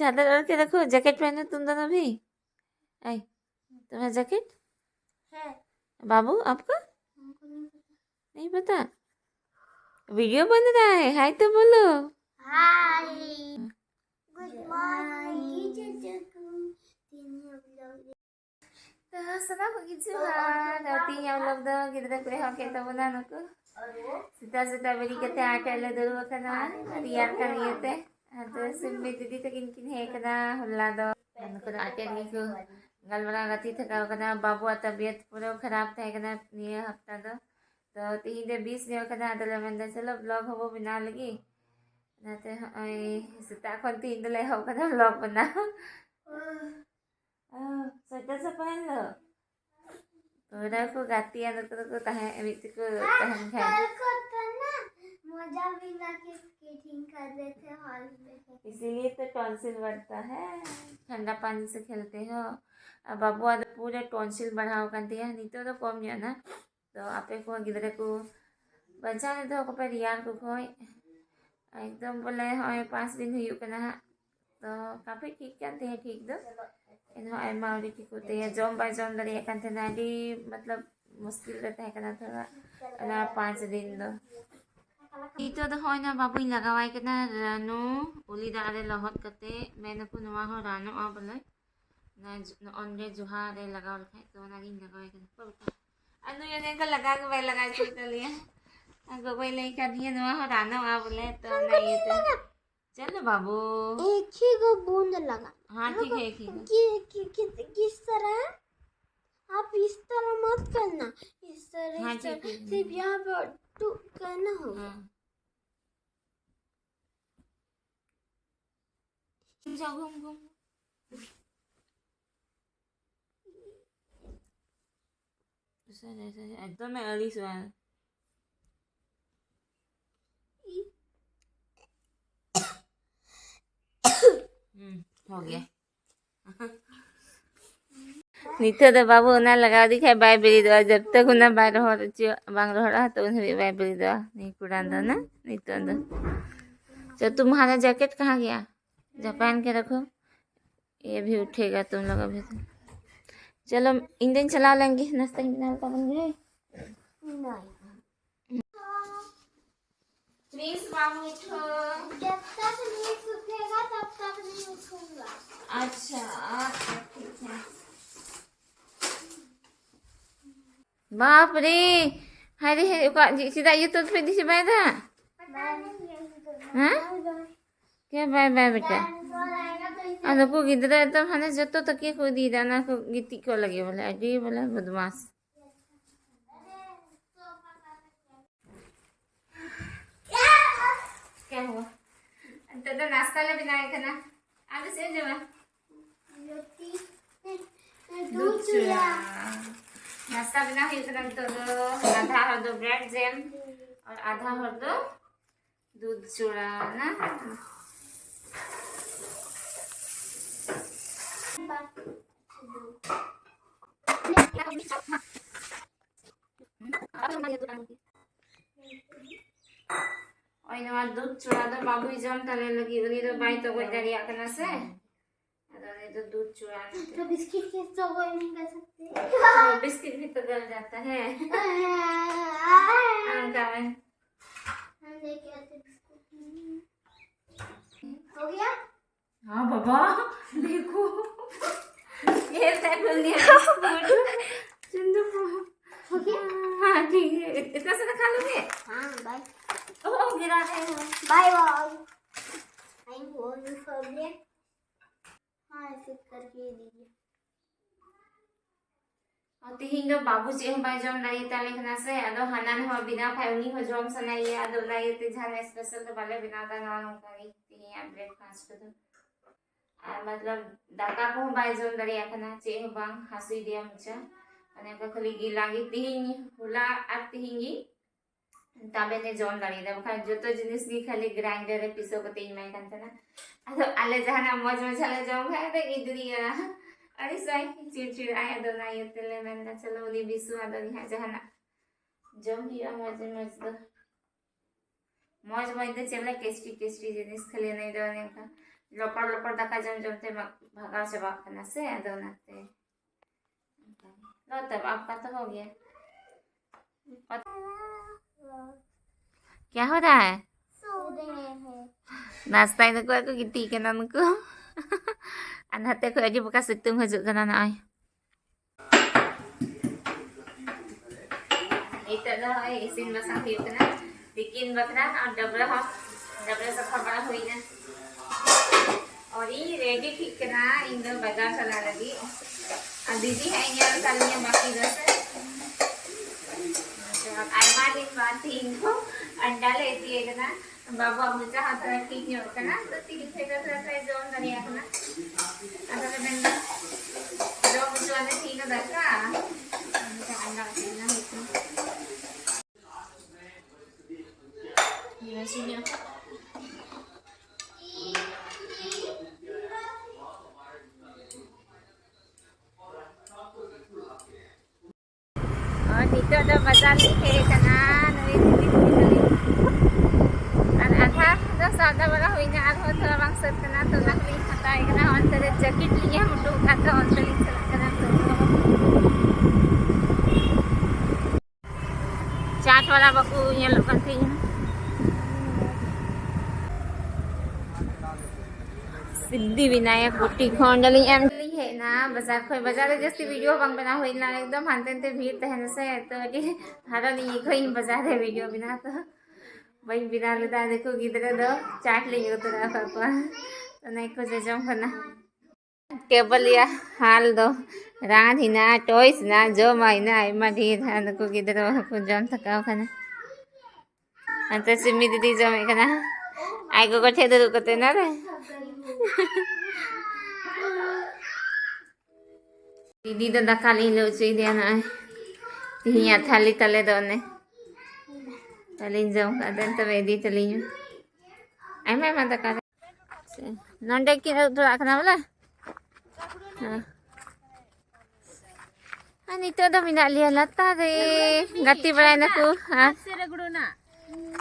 चादर ओढ़ के रखो, जैकेट पहनो तुम दोनों भी। आई तुम्हारा जैकेट है बाबू आपका हमको नहीं पता। वीडियो बन रहा है, हाय तो बोलो। Hi good morning Sarap gitu ha. Dati yang log do kita kue hak kita bulan aku. Sita beri kete akan le dulu kana. Riar kan yete. Atau sumbi tadi tak kin he kana hulla do. Aku dah akan ni ko. Galwara gati thaka kana babu tabiyat pura kharab था kana ni हफ्ता do. तो 3-20 दिन kana adala menda चलो blog हो बना लगी. ना तो sita kon 3 ले हो kana ब्लॉग बना. स्वेटर से पहन लो। उधर को गाती है तो तहे अमित को पहन खाए। मजा भी ना कि स्केटिंग कर रहे थे हॉल में, इसीलिए तो टॉन्सिल बढ़ता है, ठंडा पानी से खेलते हो। अब बाबू आज पूरे टॉन्सिल बढ़ाओ करती है, नहीं तो कम नहीं ना। तो आपे को गिदरे को बचा नहीं तो पर यार को कोई एकदम बोले हाँ 5 दिन हुई करना तो काफी ठीक करते हैं ठीक दो। इन्हों आयमा और ठीक होते हैं जॉम बाय जॉम दरी एक अंत नाडी मतलब मुश्किल रहता है करना थोड़ा ना 5 दिन दो। Ito do hoy na baboy lagaway ka na rano uli dare lahot kate मैंने को नवा हो रानो आ बोले ना ऑनरे जुहा रे लगावल खाए तो नागिन लगावay ka na ano yun yung lagay ko bay lagay ko tali ang gaway lai ka diyan नवा हो रानो आ बोले तो ना ये तो चलो बाबू एक ही को बूंद लगा। हाँ ठीक है किस तरह आप इस तरह मत करना, इस तरह हाँ, इस तरह ठीक है। सिर्फ यहाँ पर टू करना होगा। जाओ घूम एकदम मैं अर्ली सुबह हो गया नीचे तो बाबू ना लगा दिखाए बाय बेरी दवा जब तक उन्हें बाय रहो बांग रहा तो उन्हें भी बाय बेरी दवा नहीं कुड़ान दो ना नहीं तो अंदर। तो तुम्हारा जैकेट कहाँ गया जब पहन के रखो ये भी उठेगा तुम लोग अभी तो। चलो इंजन चला लेंगे नाश्ता बना बन गए प्लीज बाबू उठो। जब तक नहीं सूखेगा तब तक नहीं उठूंगा। अच्छा ठीक है। बाप रे hari kok sida YouTube di si bay dah हाँ क्या बाय बाय बेटा अनु को गिदरा एकदम हने जतो तकिए को दी दाना को गिट्टी को लगे बोले अजी बोले बदमाश क्या हुआ अंत तो नाश्ता ले बनाए खाना आगे से जमा दूध चूड़ा नाश्ता बना ही करम तो आधा हो दो ब्रेड जैम और आधा हो दो दूध चूड़ा ना और नवा दूध चूड़ा तो बाबू जम तले लगी उनी तो बाई तो कोई दरिया करना से अरे तो दूध चूड़ा तो बिस्किट के तो कोई नहीं कर सकते। तो बिस्किट भी तो गल जाता है हम लेके आते बिस्कुट हो गया। हाँ बाबा देखो ये खुल गया चंदू हो गया। हाँ ठीक है इतना सारा खा लोगे हाँ बाय ओह गिरा है bye bye I going for break. हाँ ऐसे करके दीजिए और तिहिंग बाबू जी हम बाय जॉम नहीं ताले खना से अदो हनन हो बिना फाइवनी हो जॉम सनाई अदो नहीं ते जाने स्पेशल तो वाले बिना दा नॉन करी तिहिं ब्रेकफास्ट को मतलब दाका को बाय जॉम दरिया खना चे हो बांग हासुई दिया मुचा अने का खाली गिलागी तिहिं होला आ तिहिंगी तबे ने जॉम दरिया दे बखा जो तो जिनिस गी खाली ग्राइंडर रे पिसो को तेई माई कंतना अदो आले जहाना मौज मचाले जॉम खाए तो इदरिया अरे साई चिड़चिड़ आया दो ना ये तेले मैंने चलो उन्हीं बिसु आदो यहाँ जहाना जम हिया मौज दो मौज दे चले टेस्टी जिनिस खाली नहीं दो ने का लोपड़ लोपड़ दाका जम जमते भगाव चबा करना से अदो नाते लो तब आपका तो हो गया। क्या हो रहा है? नाश्ता इनको aku gitu kananku anate ko aja bekas situng hajuk kanan ai itu dah ai isin masang hiu kana bikin bakra और डबरा सफा बड़ा हुई ना और ये रेडी ठीक करा इन दो बाजार चला लगी और दीदी है यहाँ सालियाँ बाकी दस आयमा दिन बाद तीन को अंडा लेती है कना बाबू अब मुझे हाथ रखी नहीं होता ना तो तीन फेंका थोड़ा जोन करिया कना अगर मैं जो मुझे वाले तीन दरका मुझे अंडा लेना है ये वैसे और नीचे तो बाजार लिखे कना और आधा तो सादा बड़ा हुई ना आधा थोड़ा बांग सर कना तो ना भी खाता है कना और तेरे जैकेट लिए हम तो खाता और तेरे चला कना तो चाट वाला बकू ये लोग करती हैं सिद्धि विनायक बुटी खोंडली एम है ना बाजार जैसे वीडियो बंग बना हुई ना एकदम हानते भीड़ तहन से तो हरा नहीं कोई बाजार है वीडियो बिना तो भाई बिना लुदा देखो गिदरे दो चाट लेंगे तो पापा तो नहीं कुछ जम करना टेबल या हाल दो रान हिना टॉयस ना जो माइना आइमा ढेर हान को गिदरे को जम थकाव खाना अंत सिमी दीदी जमे खाना आई को कठे दो कते ना रे दीदी तो दाका ली लो चुई दिया ना तिहिया थाली तले दोने तलिन जाऊं अदन तो वेदी तलिन आई मैं मत कर नंडे की तो रखना बोला हां अनि तो मिना लिया लता रे गति बड़ाई ना को हां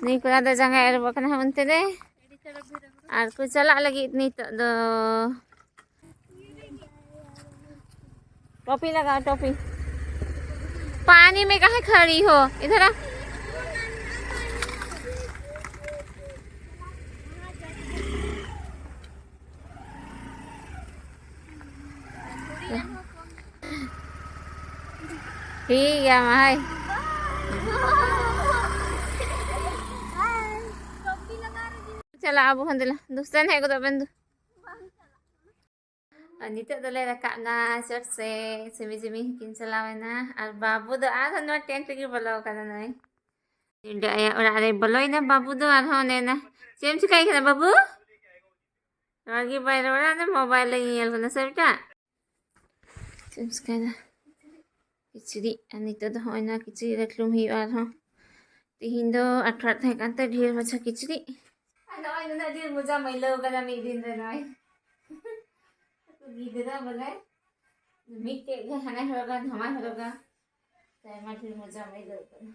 नहीं को दा जंगा एर बकना उनते रे और को चला लगी इतनी तो टोपी लगा टोपी पानी में कहाँ खड़ी हो इधर आ ठीक है माई चला अब हंदला दूसरा है को तो बंद नित दले रकाना चट से सिमी सिमी किन चलावेना और बाबू दो आ हन टेंट की बोलो कना नहीं इंडिया और अरे बोलो ना बाबू दो आ होने ना सेम चिकाई कना बाबू आगे बाहर वाला ना मोबाइल ये ना सबटा सेम चिकाई किचड़ी नित दो होना किचड़ी रखलुम ही और हो तिहिन दो अठरा थे कांते ढेर मछा किचड़ी नय ना ढेर मजा मैलो कना मी दिन रे नय गिदरा बोले मिटे हना होगा धमा होगा तो ढेर मजा मैलो कना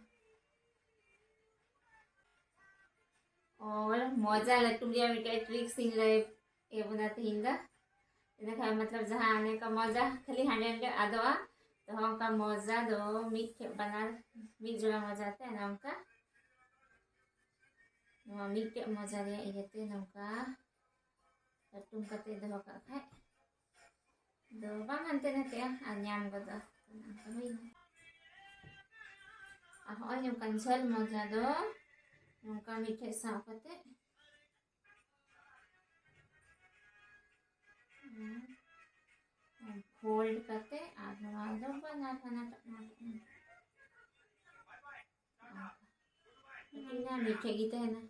और मजा लटुलिया मिठाई ट्रिक सिंग ले ये बनाते हिंदा इधर का मतलब जहाँ आने का मजा खाली हांडे हांडे आदवा तो हम का मजा दो मीट बना मीट जोड़ा मजा आते है ना हमका मीट मजा रे इयते नमका लटुम कते दो का खाए दो बांग अंते नते आन्याम गदा ahoy yung cancel मजा दो नमका मीठे साव कते फोल्ड करते आधा दो बना खाना ना मीठे गीते है ना